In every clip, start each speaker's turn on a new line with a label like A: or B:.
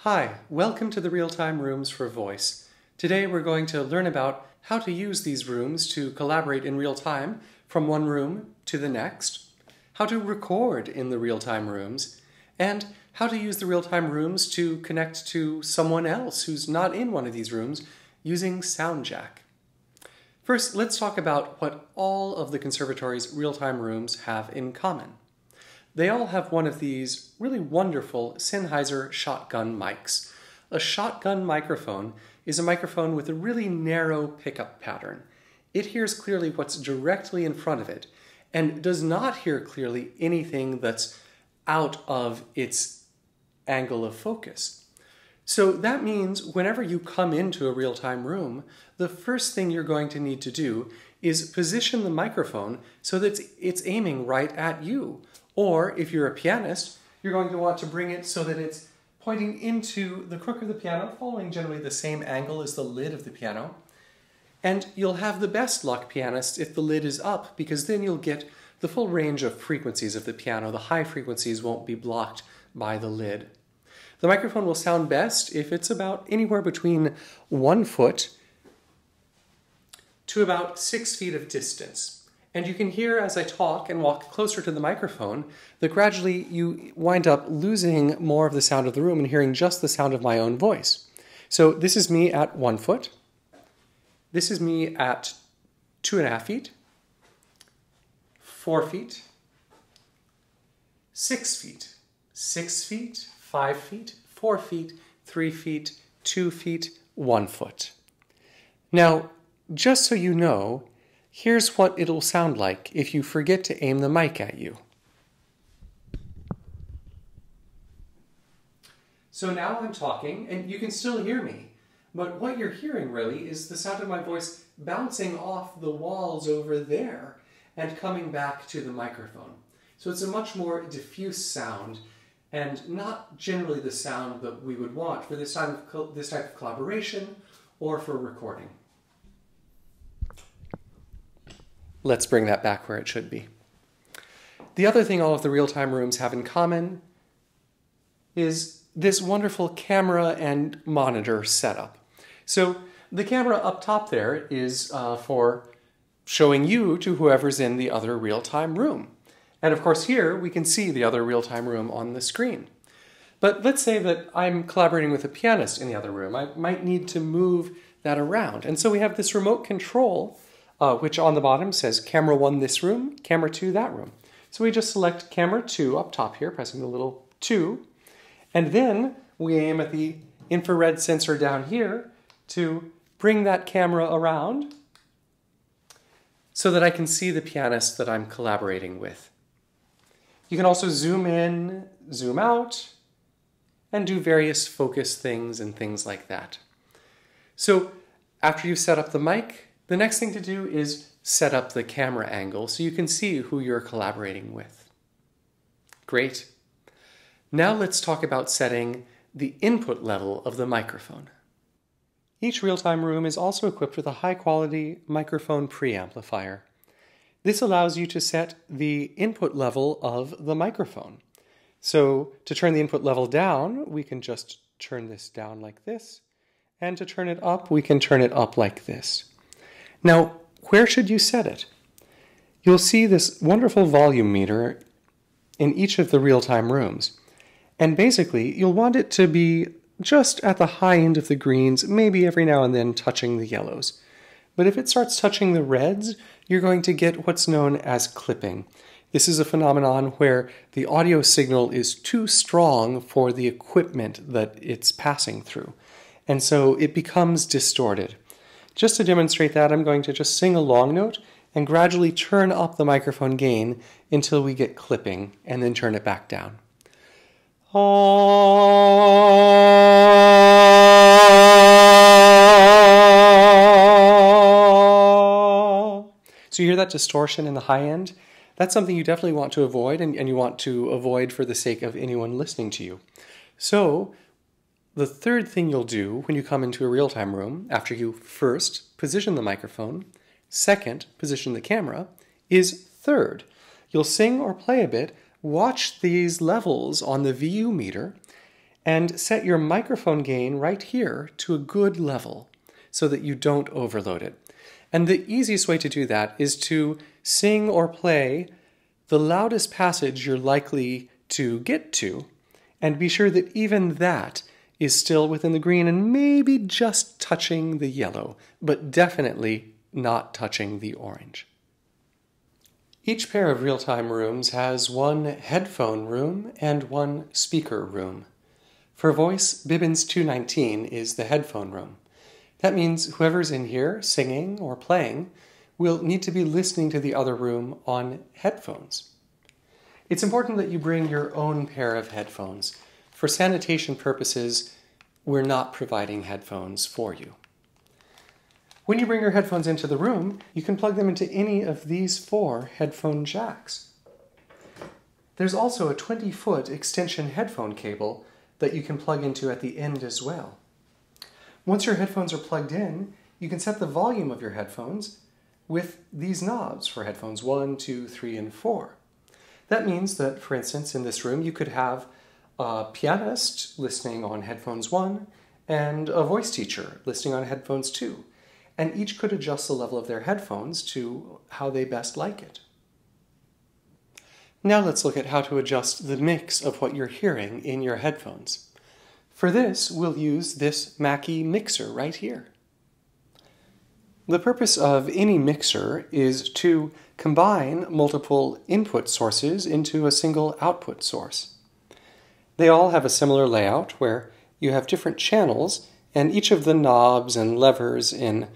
A: Hi, welcome to the RealTime Rooms for Voice. Today we're going to learn about how to use these rooms to collaborate in real time from one room to the next, how to record in the RealTime Rooms, and how to use the RealTime Rooms to connect to someone else who's not in one of these rooms using SoundJack. First, let's talk about what all of the conservatory's RealTime Rooms have in common. They all have one of these really wonderful Sennheiser shotgun mics. A shotgun microphone is a microphone with a really narrow pickup pattern. It hears clearly what's directly in front of it and does not hear clearly anything that's out of its angle of focus. So that means whenever you come into a real-time room, the first thing you're going to need to do is position the microphone so that it's aiming right at you. Or if you're a pianist, you're going to want to bring it so that it's pointing into the crook of the piano, following generally the same angle as the lid of the piano. And you'll have the best luck, pianists, if the lid is up, because then you'll get the full range of frequencies of the piano. The high frequencies won't be blocked by the lid. The microphone will sound best if it's about anywhere between 1 foot to about 6 feet of distance. And you can hear as I talk and walk closer to the microphone that gradually you wind up losing more of the sound of the room and hearing just the sound of my own voice. So this is me at 1 foot. This is me at 2.5 feet, 4 feet, 6 feet, 6 feet, 5 feet, 4 feet, 3 feet, 2 feet, 1 foot. Now, just so you know, here's what it'll sound like if you forget to aim the mic at you. So now I'm talking, and you can still hear me, but what you're hearing really is the sound of my voice bouncing off the walls over there and coming back to the microphone. So it's a much more diffuse sound and not generally the sound that we would want for this type of collaboration or for recording. Let's bring that back where it should be. The other thing all of the real-time rooms have in common is this wonderful camera and monitor setup. So the camera up top there is for showing you to whoever's in the other real-time room. And of course here we can see the other real-time room on the screen. But let's say that I'm collaborating with a pianist in the other room. I might need to move that around. And so we have this remote control which on the bottom says camera 1 this room, camera 2 that room. So we just select camera 2 up top here, pressing the little 2, and then we aim at the infrared sensor down here to bring that camera around so that I can see the pianist that I'm collaborating with. You can also zoom in, zoom out, and do various focus things and things like that. So after you've set up the mic, the next thing to do is set up the camera angle so you can see who you're collaborating with. Great. Now let's talk about setting the input level of the microphone. Each real-time room is also equipped with a high-quality microphone preamplifier. This allows you to set the input level of the microphone. So to turn the input level down, we can just turn this down like this, and to turn it up, we can turn it up like this. Now, where should you set it? You'll see this wonderful volume meter in each of the real-time rooms. And basically, you'll want it to be just at the high end of the greens, maybe every now and then touching the yellows. But if it starts touching the reds, you're going to get what's known as clipping. This is a phenomenon where the audio signal is too strong for the equipment that it's passing through. And so it becomes distorted. Just to demonstrate that, I'm going to just sing a long note and gradually turn up the microphone gain until we get clipping, and then turn it back down. So you hear that distortion in the high end? That's something you definitely want to avoid, and you want to avoid for the sake of anyone listening to you. So the third thing you'll do when you come into a real-time room, after you first position the microphone, second, position the camera, is third. You'll sing or play a bit, watch these levels on the VU meter, and set your microphone gain right here to a good level so that you don't overload it. And the easiest way to do that is to sing or play the loudest passage you're likely to get to, and be sure that even that is still within the green and maybe just touching the yellow, but definitely not touching the orange. Each pair of RealTime rooms has one headphone room and one speaker room. For voice, Bibbins 219 is the headphone room. That means whoever's in here singing or playing will need to be listening to the other room on headphones. It's important that you bring your own pair of headphones. For sanitation purposes, we're not providing headphones for you. When you bring your headphones into the room, you can plug them into any of these 4 headphone jacks. There's also a 20-foot extension headphone cable that you can plug into at the end as well. Once your headphones are plugged in, you can set the volume of your headphones with these knobs for headphones 1, 2, 3, and 4. That means that, for instance, in this room, you could have a pianist listening on headphones 1 and a voice teacher listening on headphones 2, and each could adjust the level of their headphones to how they best like it. Now let's look at how to adjust the mix of what you're hearing in your headphones. For this, we'll use this Mackie mixer right here. The purpose of any mixer is to combine multiple input sources into a single output source. They all have a similar layout where you have different channels, and each of the knobs and levers in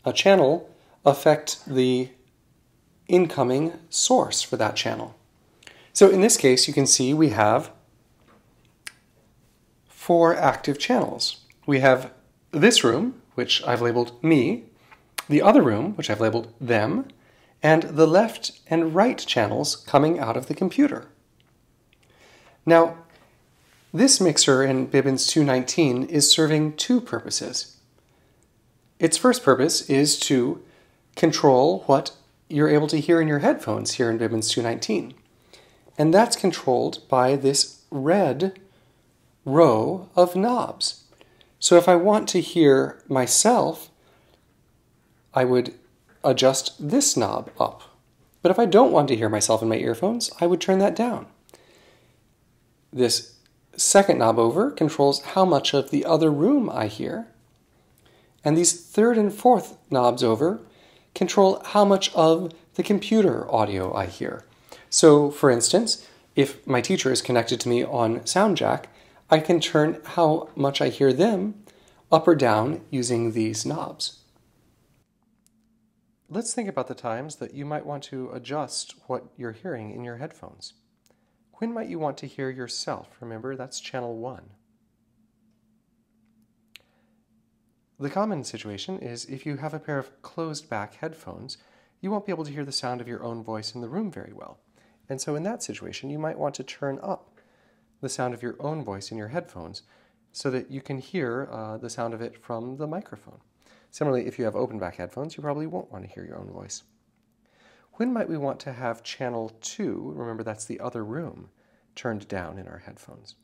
A: a channel affect the incoming source for that channel. So in this case, you can see we have 4 active channels. We have this room, which I've labeled me, the other room, which I've labeled them, and the left and right channels coming out of the computer. Now, this mixer in Bibbins 219 is serving 2 purposes. Its first purpose is to control what you're able to hear in your headphones here in Bibbins 219. And that's controlled by this red row of knobs. So if I want to hear myself, I would adjust this knob up. But if I don't want to hear myself in my earphones, I would turn that down. This second knob over controls how much of the other room I hear. And these third and fourth knobs over control how much of the computer audio I hear. So, for instance, if my teacher is connected to me on SoundJack, I can turn how much I hear them up or down using these knobs. Let's think about the times that you might want to adjust what you're hearing in your headphones. When might you want to hear yourself? Remember, that's channel 1. The common situation is if you have a pair of closed-back headphones, you won't be able to hear the sound of your own voice in the room very well. And so in that situation, you might want to turn up the sound of your own voice in your headphones so that you can hear the sound of it from the microphone. Similarly, if you have open-back headphones, you probably won't want to hear your own voice. When might we want to have channel 2, remember that's the other room, turned down in our headphones?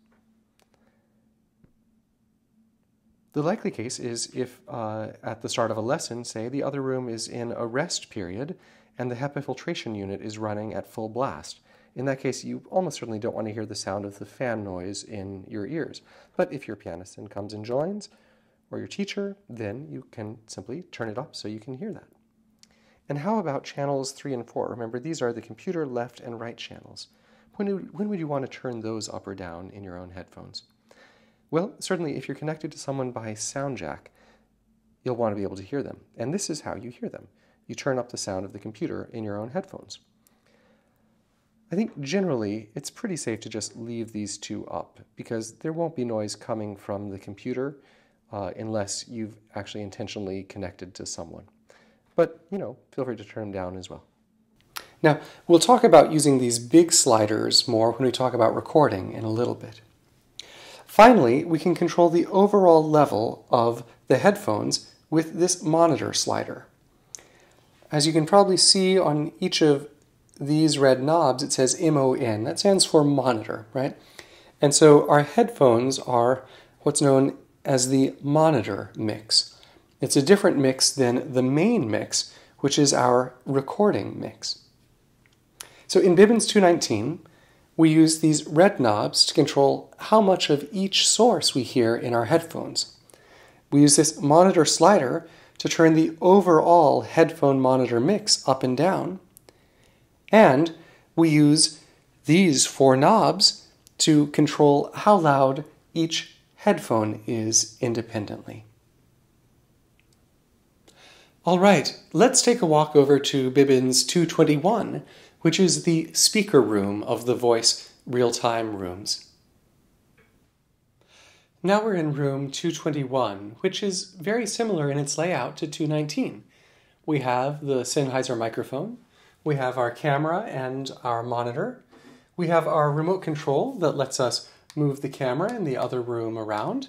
A: The likely case is if at the start of a lesson, say, the other room is in a rest period and the HEPA filtration unit is running at full blast. In that case, you almost certainly don't want to hear the sound of the fan noise in your ears. But if your pianist then comes and joins, or your teacher, then you can simply turn it up so you can hear that. And how about channels 3 and 4? Remember, these are the computer left and right channels. When would you want to turn those up or down in your own headphones? Well, certainly if you're connected to someone by SoundJack, you'll want to be able to hear them. And this is how you hear them. You turn up the sound of the computer in your own headphones. I think generally it's pretty safe to just leave these 2 up because there won't be noise coming from the computer unless you've actually intentionally connected to someone. But, feel free to turn them down as well. Now, we'll talk about using these big sliders more when we talk about recording in a little bit. Finally, we can control the overall level of the headphones with this monitor slider. As you can probably see on each of these red knobs, it says MON. That stands for monitor, right? And so our headphones are what's known as the monitor mix. It's a different mix than the main mix, which is our recording mix. So in Bibbins 219, we use these red knobs to control how much of each source we hear in our headphones. We use this monitor slider to turn the overall headphone monitor mix up and down. And we use these 4 knobs to control how loud each headphone is independently. All right, let's take a walk over to Bibbins 221, which is the speaker room of the voice RealTime Rooms. Now we're in room 221, which is very similar in its layout to 219. We have the Sennheiser microphone, we have our camera and our monitor, we have our remote control that lets us move the camera in the other room around.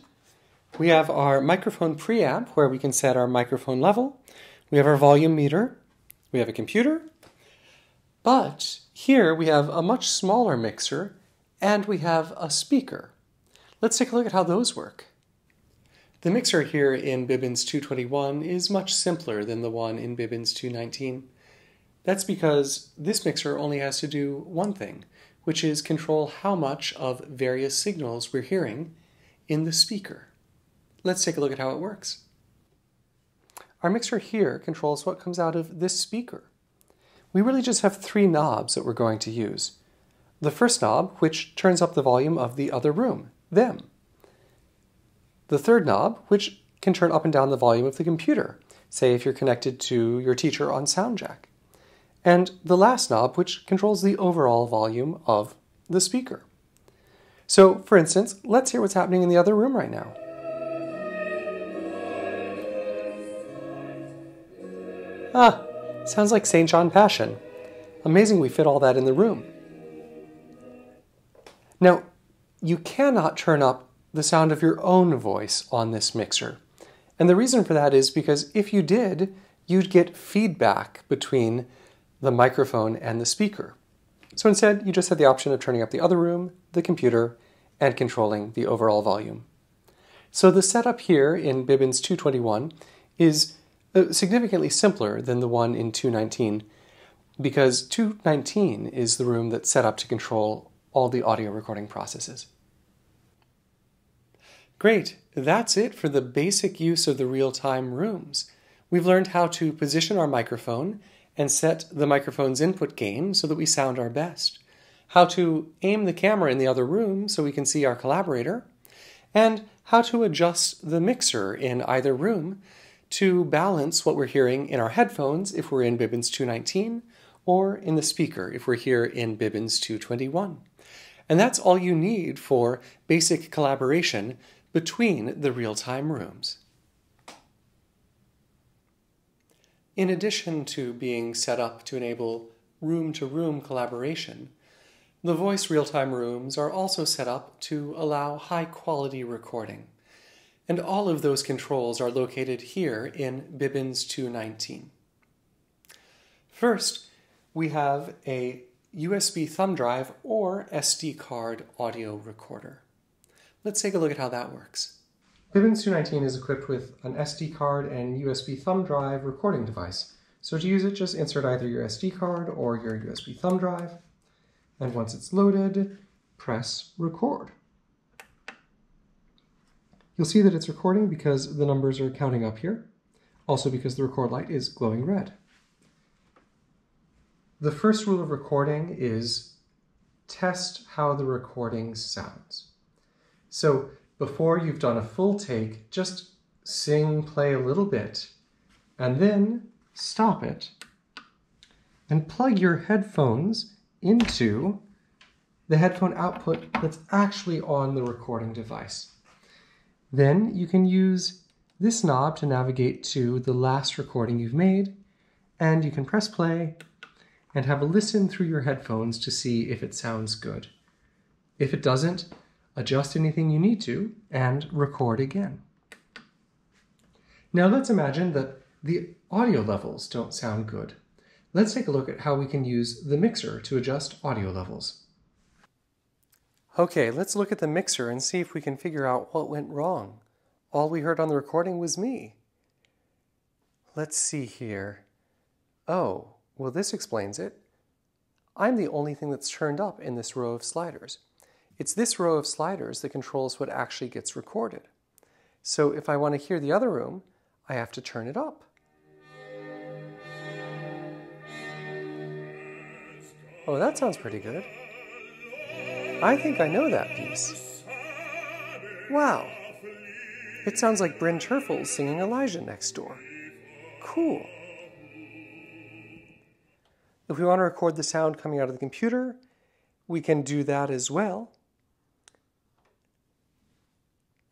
A: We have our microphone preamp where we can set our microphone level. We have our volume meter. We have a computer. But here we have a much smaller mixer and we have a speaker. Let's take a look at how those work. The mixer here in Bibbins 221 is much simpler than the one in Bibbins 219. That's because this mixer only has to do one thing, which is control how much of various signals we're hearing in the speaker. Let's take a look at how it works. Our mixer here controls what comes out of this speaker. We really just have 3 knobs that we're going to use. The first knob, which turns up the volume of the other room, them. The third knob, which can turn up and down the volume of the computer, say if you're connected to your teacher on SoundJack. And the last knob, which controls the overall volume of the speaker. So, for instance, let's hear what's happening in the other room right now. Sounds like St. John Passion. Amazing we fit all that in the room. Now, you cannot turn up the sound of your own voice on this mixer. And the reason for that is because if you did, you'd get feedback between the microphone and the speaker. So instead, you just have the option of turning up the other room, the computer, and controlling the overall volume. So the setup here in Bibbins 221 is significantly simpler than the one in 219 because 219 is the room that's set up to control all the audio recording processes. Great, that's it for the basic use of the RealTime Rooms. We've learned how to position our microphone and set the microphone's input gain so that we sound our best, how to aim the camera in the other room so we can see our collaborator, and how to adjust the mixer in either room to balance what we're hearing in our headphones if we're in Bibbins 219 or in the speaker if we're here in Bibbins 221. And that's all you need for basic collaboration between the RealTime Rooms. In addition to being set up to enable room-to-room collaboration, the voice RealTime Rooms are also set up to allow high-quality recording. And all of those controls are located here in Bibbins 219. First, we have a USB thumb drive or SD card audio recorder. Let's take a look at how that works. Bibbins 219 is equipped with an SD card and USB thumb drive recording device. So to use it, just insert either your SD card or your USB thumb drive. And once it's loaded, press record. You'll see that it's recording because the numbers are counting up here, also because the record light is glowing red. The first rule of recording is test how the recording sounds. So before you've done a full take, just play a little bit, and then stop it, and plug your headphones into the headphone output that's actually on the recording device. Then you can use this knob to navigate to the last recording you've made, and you can press play and have a listen through your headphones to see if it sounds good. If it doesn't, adjust anything you need to and record again. Now let's imagine that the audio levels don't sound good. Let's take a look at how we can use the mixer to adjust audio levels. Okay, let's look at the mixer and see if we can figure out what went wrong. All we heard on the recording was me. Let's see here. Oh, well, this explains it. I'm the only thing that's turned up in this row of sliders. It's this row of sliders that controls what actually gets recorded. So if I want to hear the other room, I have to turn it up. Oh, that sounds pretty good. I think I know that piece. Wow. It sounds like Bryn Terfel singing Elijah next door. Cool. If we want to record the sound coming out of the computer, we can do that as well.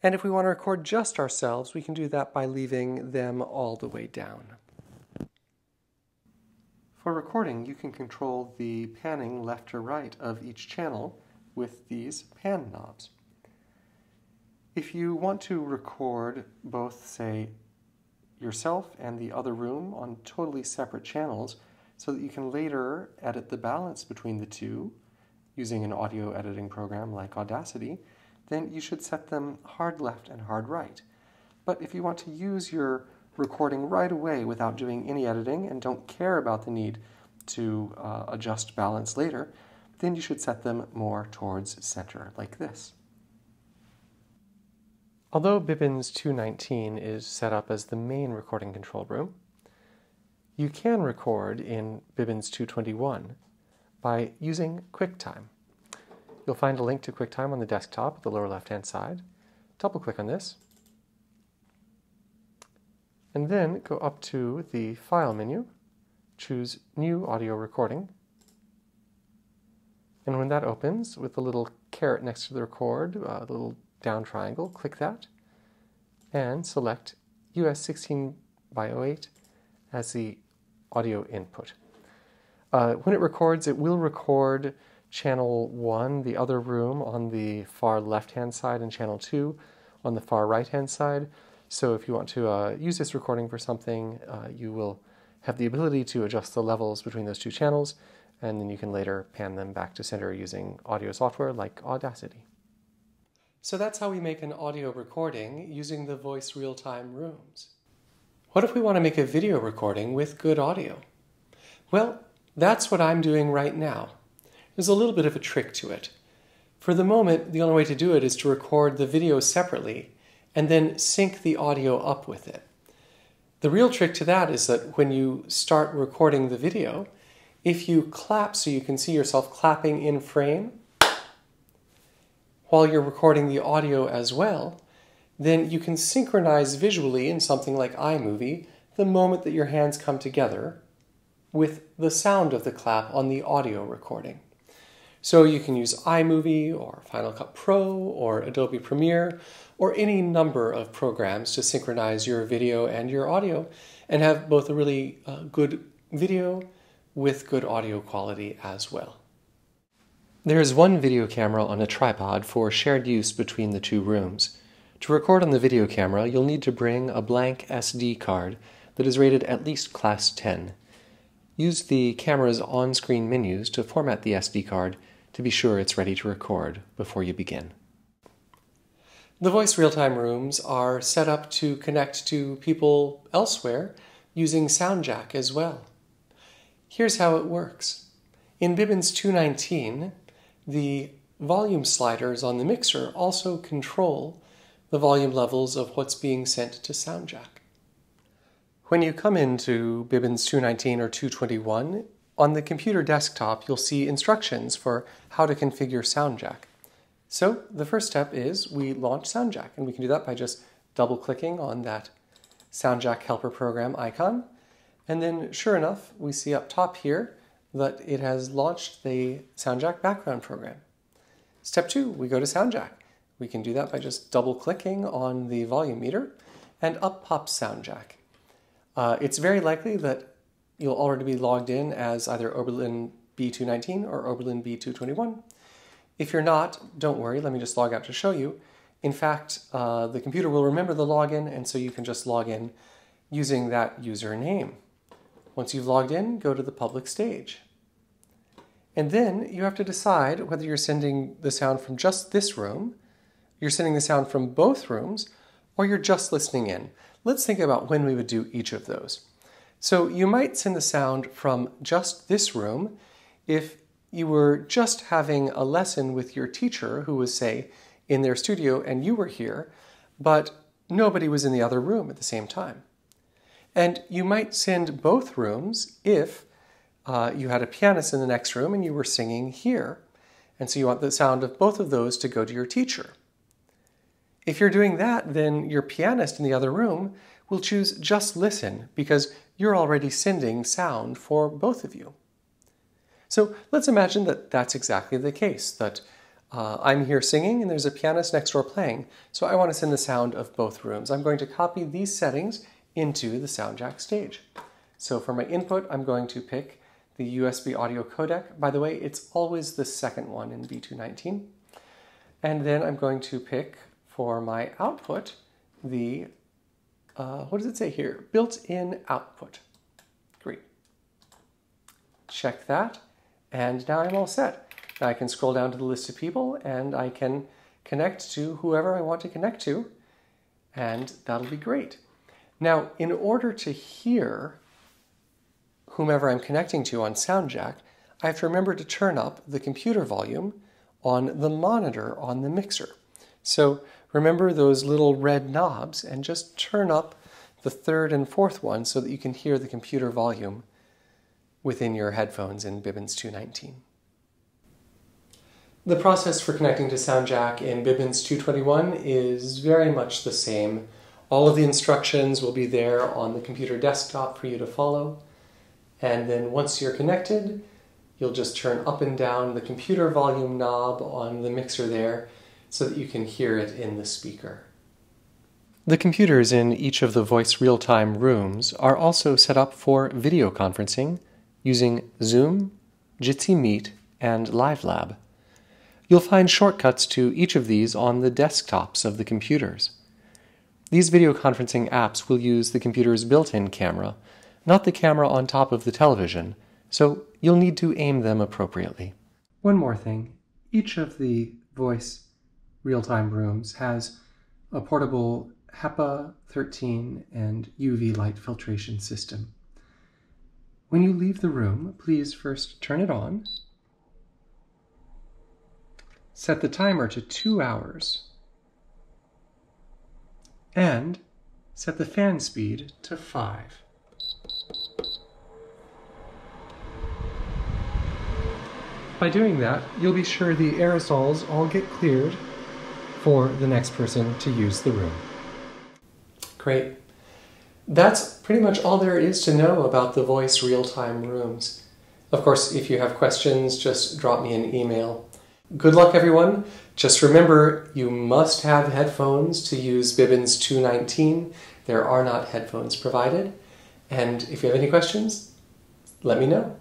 A: And if we want to record just ourselves, we can do that by leaving them all the way down. For recording, you can control the panning left or right of each channel with these pan knobs. If you want to record both, say, yourself and the other room on totally separate channels so that you can later edit the balance between the two using an audio editing program like Audacity, then you should set them hard left and hard right. But if you want to use your recording right away without doing any editing and don't care about the need to adjust balance later, then you should set them more towards center, like this. Although Bibbins 219 is set up as the main recording control room, you can record in Bibbins 221 by using QuickTime. You'll find a link to QuickTime on the desktop at the lower left-hand side. Double-click on this, and then go up to the File menu, choose New Audio Recording, and when that opens, with the little caret next to the record, the little down triangle, click that, and select US 16:08 as the audio input. When it records, it will record channel 1, the other room, on the far left-hand side, and channel 2 on the far right-hand side. So if you want to use this recording for something, you will have the ability to adjust the levels between those two channels, and then you can later pan them back to center using audio software like Audacity. So that's how we make an audio recording using the Voice RealTime Rooms. What if we want to make a video recording with good audio? Well, that's what I'm doing right now. There's a little bit of a trick to it. For the moment, the only way to do it is to record the video separately and then sync the audio up with it. The real trick to that is that when you start recording the video, if you clap so you can see yourself clapping in frame while you're recording the audio as well, then you can synchronize visually in something like iMovie the moment that your hands come together with the sound of the clap on the audio recording. So you can use iMovie or Final Cut Pro or Adobe Premiere or any number of programs to synchronize your video and your audio and have both a really good video with good audio quality as well. There is one video camera on a tripod for shared use between the two rooms. To record on the video camera, you'll need to bring a blank SD card that is rated at least Class 10. Use the camera's on-screen menus to format the SD card to be sure it's ready to record before you begin. The Voice RealTime Rooms are set up to connect to people elsewhere using SoundJack as well. Here's how it works. In Bibbins 219, the volume sliders on the mixer also control the volume levels of what's being sent to SoundJack. When you come into Bibbins 219 or 221, on the computer desktop you'll see instructions for how to configure SoundJack. So the first step is we launch SoundJack, and we can do that by just double-clicking on that SoundJack helper program icon. And then, sure enough, we see up top here that it has launched the SoundJack background program. Step 2, we go to SoundJack. We can do that by just double-clicking on the volume meter, and up pops SoundJack. It's very likely that you'll already be logged in as either Oberlin B219 or Oberlin B221. If you're not, don't worry, let me just log out to show you. In fact, the computer will remember the login, and so you can just log in using that username. Once you've logged in, go to the public stage. And then you have to decide whether you're sending the sound from just this room, you're sending the sound from both rooms, or you're just listening in. Let's think about when we would do each of those. So you might send the sound from just this room if you were just having a lesson with your teacher who was, say, in their studio and you were here, but nobody was in the other room at the same time. And you might send both rooms if you had a pianist in the next room and you were singing here. And so you want the sound of both of those to go to your teacher. If you're doing that, then your pianist in the other room will choose just listen because you're already sending sound for both of you. So let's imagine that that's exactly the case, that I'm here singing and there's a pianist next door playing. So I want to send the sound of both rooms. I'm going to copy these settings into the SoundJack stage. So for my input, I'm going to pick the USB audio codec. By the way, it's always the second one in B219. And then I'm going to pick for my output the, what does it say here? Built-in output. Great. Check that. And now I'm all set. Now I can scroll down to the list of people and I can connect to whoever I want to connect to. And that'll be great. Now, in order to hear whomever I'm connecting to on SoundJack, I have to remember to turn up the computer volume on the monitor on the mixer. So remember those little red knobs and just turn up the third and fourth one so that you can hear the computer volume within your headphones in Bibbins 219. The process for connecting to SoundJack in Bibbins 221 is very much the same. All of the instructions will be there on the computer desktop for you to follow. And then once you're connected, you'll just turn up and down the computer volume knob on the mixer there so that you can hear it in the speaker. The computers in each of the voice real-time rooms are also set up for video conferencing using Zoom, Jitsi Meet, and LiveLab. You'll find shortcuts to each of these on the desktops of the computers. These video conferencing apps will use the computer's built-in camera, not the camera on top of the television, so you'll need to aim them appropriately. One more thing. Each of the voice real-time rooms has a portable HEPA 13 and UV light filtration system. When you leave the room, please first turn it on, set the timer to 2 hours, and set the fan speed to 5. By doing that, you'll be sure the aerosols all get cleared for the next person to use the room. Great. That's pretty much all there is to know about the voice real-time rooms. Of course, if you have questions, just drop me an email. Good luck, everyone. Just remember, you must have headphones to use Bibbins 219. There are not headphones provided. And if you have any questions, let me know.